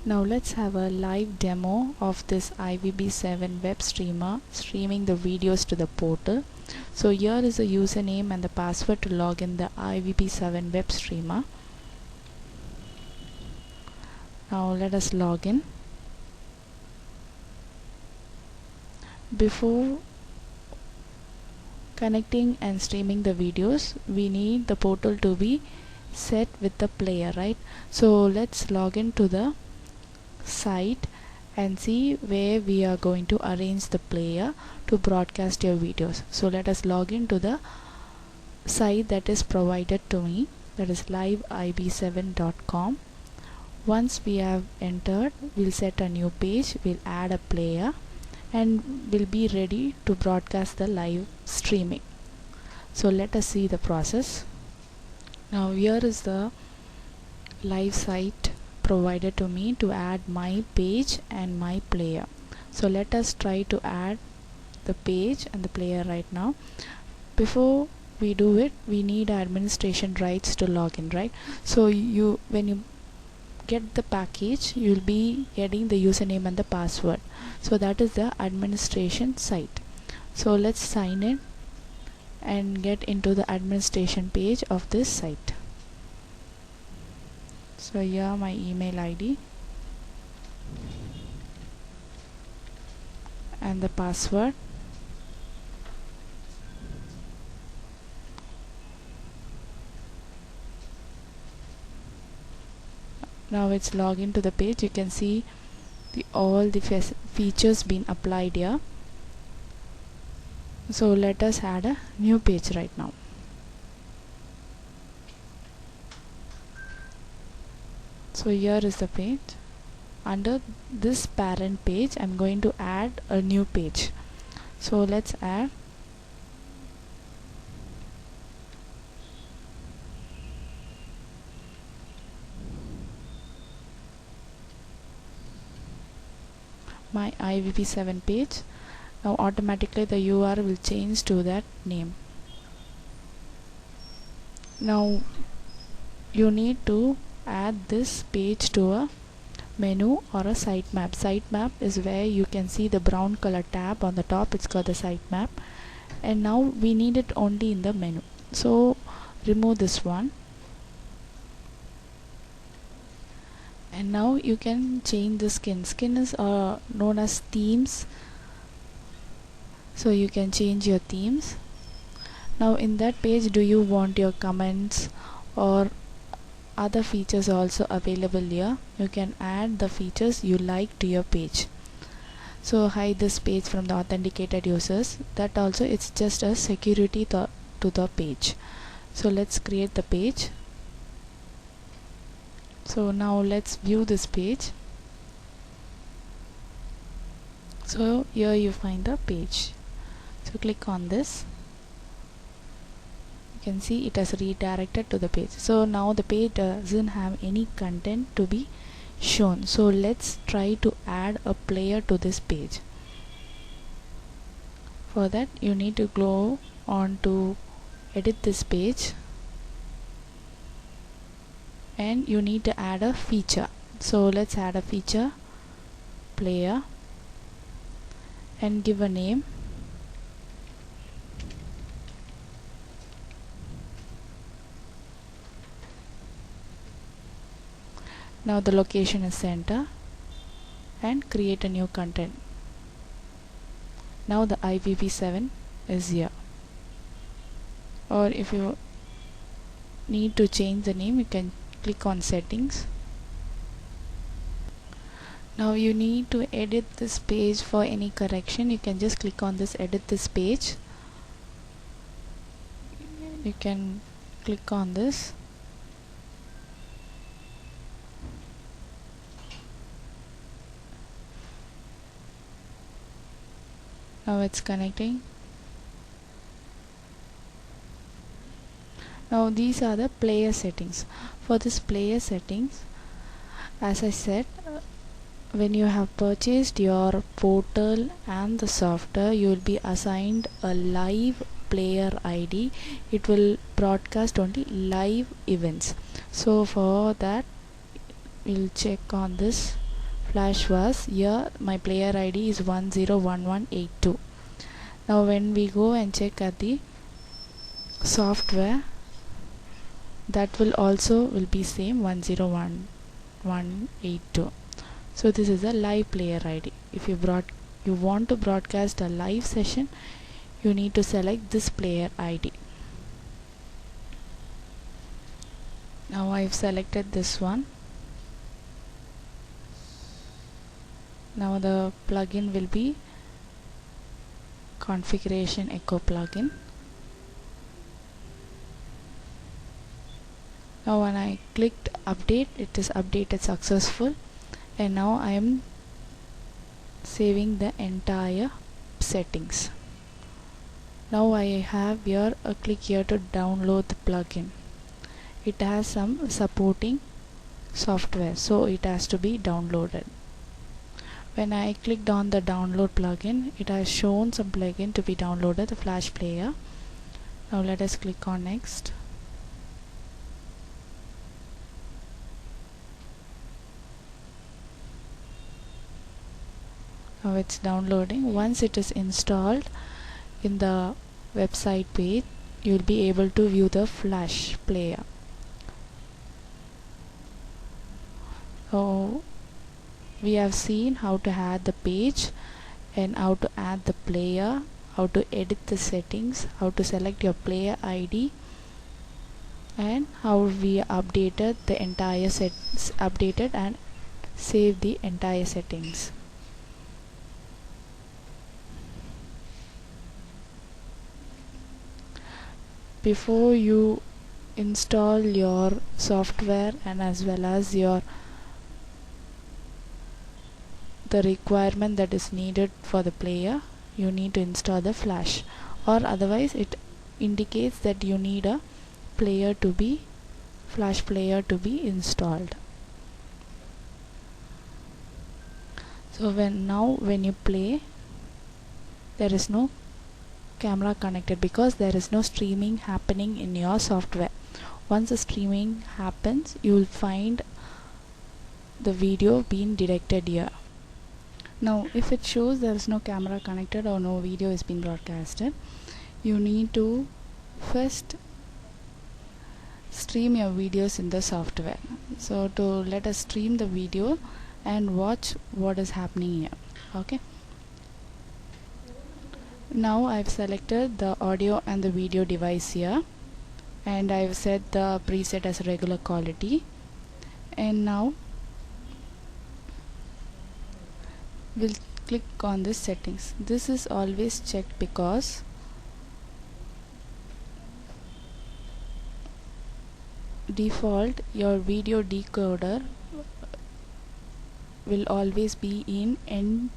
Now let's have a live demo of this IVB7 web streamer streaming the videos to the portal. So here is the username and the password to log in the IVB7 web streamer. Now let us log in. Before connecting and streaming the videos, we need the portal to be set with the player, right? So let's log into the site and see where we are going to arrange the player to broadcast your videos. So let us log into the site that is provided to me, that is liveib7.com. Once we have entered, we'll set a new page, we'll add a player, and we'll be ready to broadcast the live streaming. So let us see the process. Now here is the live site provided to me to add my page and my player. So let us try to add the page and the player right now. Before we do it, we need administration rights to log in, right? So when you get the package, you'll be getting the username and the password. So that is the administration site. So let's sign in and get into the administration page of this site. So here my email ID and the password. Now it's logged into the page. You can see all the features being applied here. So let us add a new page right now. So here is the page. Under this parent page, I'm going to add a new page. So let's add my IVB7 page. Now automatically the URL will change to that name. Now you need to add this page to a menu or a sitemap. Sitemap is where you can see the brown color tab on the top. It's called the sitemap, and now we need it only in the menu. So remove this one, and now you can change the skin. Skin is known as themes, so you can change your themes. Now in that page, do you want your comments or other features also available here? You can add the features you like to your page. So hide this page from the authenticated users. That also, it's just a security to the page. So let's create the page. So now let's view this page. So here you find the page. So click on this. You can see it has redirected to the page. So now the page doesn't have any content to be shown. So let's try to add a player to this page. For that, you need to go on to edit this page, and you need to add a feature. So let's add a feature, player, and give a name. Now the location is center, and create a new content. Now the IVB7 is here. Or if you need to change the name, you can click on settings. Now you need to edit this page. For any correction, you can just click on this edit this page. You can click on this. Now it's connecting. Now these are the player settings. For this player settings, as I said, when you have purchased your portal and the software, you will be assigned a live player ID. It will broadcast only live events. So for that, we'll check on this flash was here. My player ID is 101182. Now when we go and check at the software, that will be same 101182. So this is a live player ID. If you want to broadcast a live session, you need to select this player ID. Now I've selected this one. Now the plugin will be configuration echo plugin. Now when I clicked update, it is updated successful, and now I am saving the entire settings. Now I have here a click here to download the plugin. It has some supporting software, so it has to be downloaded. When I clicked on the download plugin, it has shown some plugin to be downloaded, the flash player. Now let us click on next. Now it's downloading. Once it is installed in the website page, you will be able to view the flash player. So we have seen how to add the page and how to add the player, how to edit the settings, how to select your player ID, and how we updated the entire updated and save the entire settings. Before you install your software and as well as the requirement that is needed for the player, you need to install the flash, or otherwise it indicates that you need a flash player to be installed. So when you play, there is no camera connected because there is no streaming happening in your software. Once the streaming happens, you will find the video being directed here. Now if it shows there is no camera connected or no video is being broadcasted, you need to first stream your videos in the software. So to let us stream the video and watch what is happening here. Okay, now I've selected the audio and the video device here, and I've set the preset as regular quality, and now we'll click on this settings. This is always checked because default your video decoder will always be in NTSC-M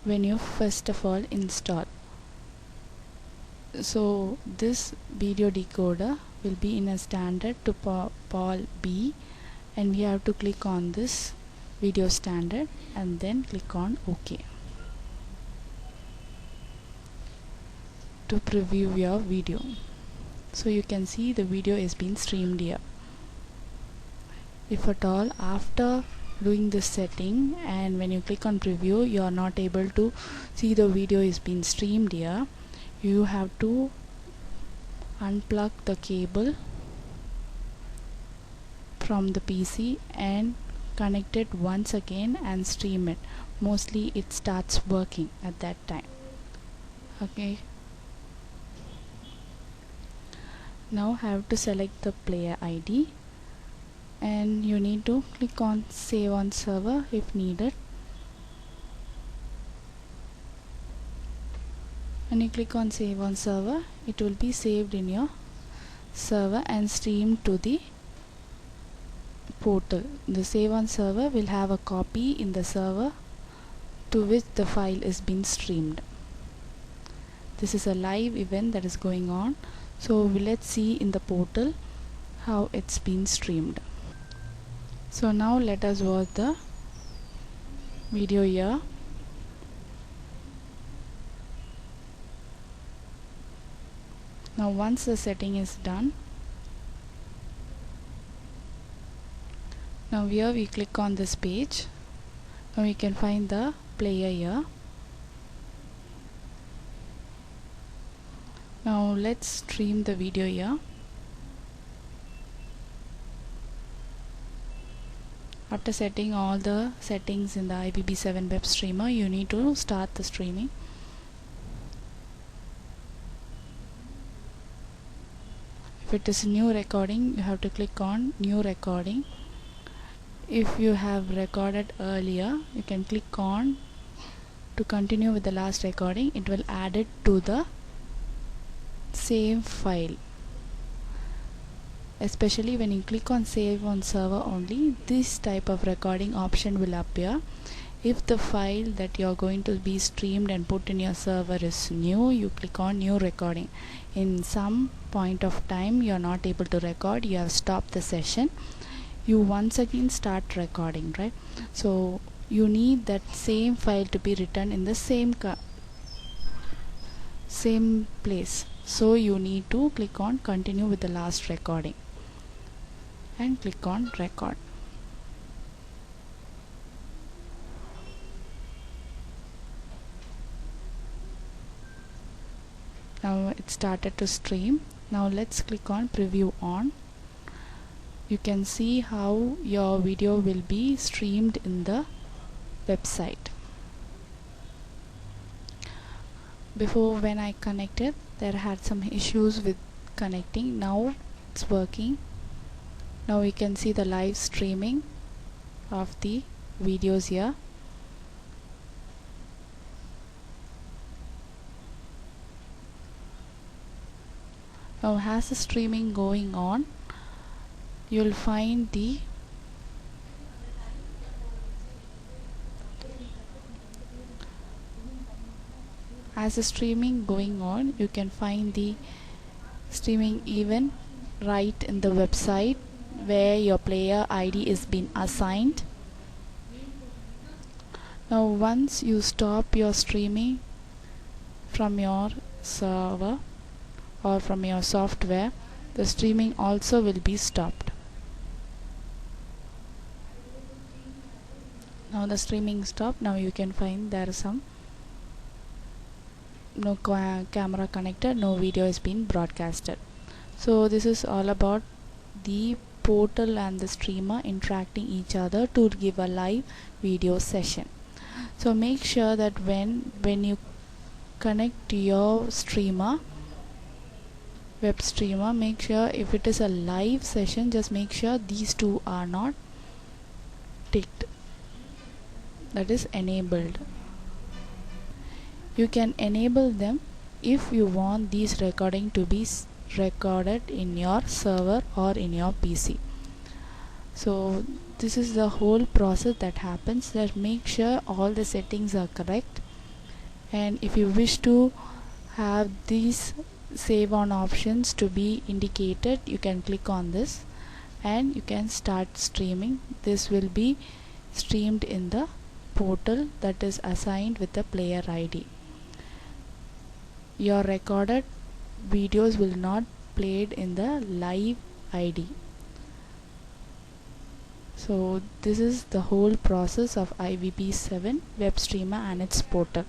when you first of all install. So this video decoder will be in a standard to PAL B, and we have to click on this video standard and then click on OK to preview your video. So you can see the video is being streamed here. If at all after doing this setting and when you click on preview you are not able to see the video is being streamed here, you have to unplug the cable from the PC and connect it once again and stream it. Mostly it starts working at that time. Okay, now have to select the player ID, and you need to click on save on server if needed. When you click on save on server, it will be saved in your server and streamed to the portal. The save on server will have a copy in the server to which the file is being streamed. This is a live event that is going on, so let's see in the portal how it's been streamed. So now let us watch the video here. Now once the setting is done, Now here we click on this page. Now we can find the player here. Now let's stream the video here. After setting all the settings in the IPv7 web streamer, you need to start the streaming. If it is new recording, you have to click on new recording. If you have recorded earlier, you can click on to continue with the last recording. It will add it to the same file. Especially when you click on save on server only, this type of recording option will appear. If the file that you are going to be streamed and put in your server is new, you click on new recording. In some point of time you are not able to record, you have stopped the session, you once again start recording, right? So you need that same file to be written in the same place. So you need to click on continue with the last recording and click on record. Now it started to stream. Now let's click on preview on. You can see how your video will be streamed in the website. Before, when I connected, there had some issues with connecting. Now it's working. Now we can see the live streaming of the videos here. Now as the streaming going on, you'll find the you can find the streaming event right in the website where your player ID is been assigned. Now once you stop your streaming from your server or from your software, the streaming also will be stopped. Now the streaming stopped. Now you can find there is some no camera connected, no video is being broadcasted. So this is all about the portal and the streamer interacting each other to give a live video session. So make sure that when you connect to your streamer, web streamer, make sure if it is a live session, just make sure these two are not ticked, that is enabled. You can enable them if you want these recording to be recorded in your server or in your PC. So this is the whole process that happens. That make sure all the settings are correct, and if you wish to have these save on options to be indicated, you can click on this and you can start streaming. This will be streamed in the portal that is assigned with the player ID. Your recorded videos will not played in the live ID. So this is the whole process of IPv7 web streamer and its portal.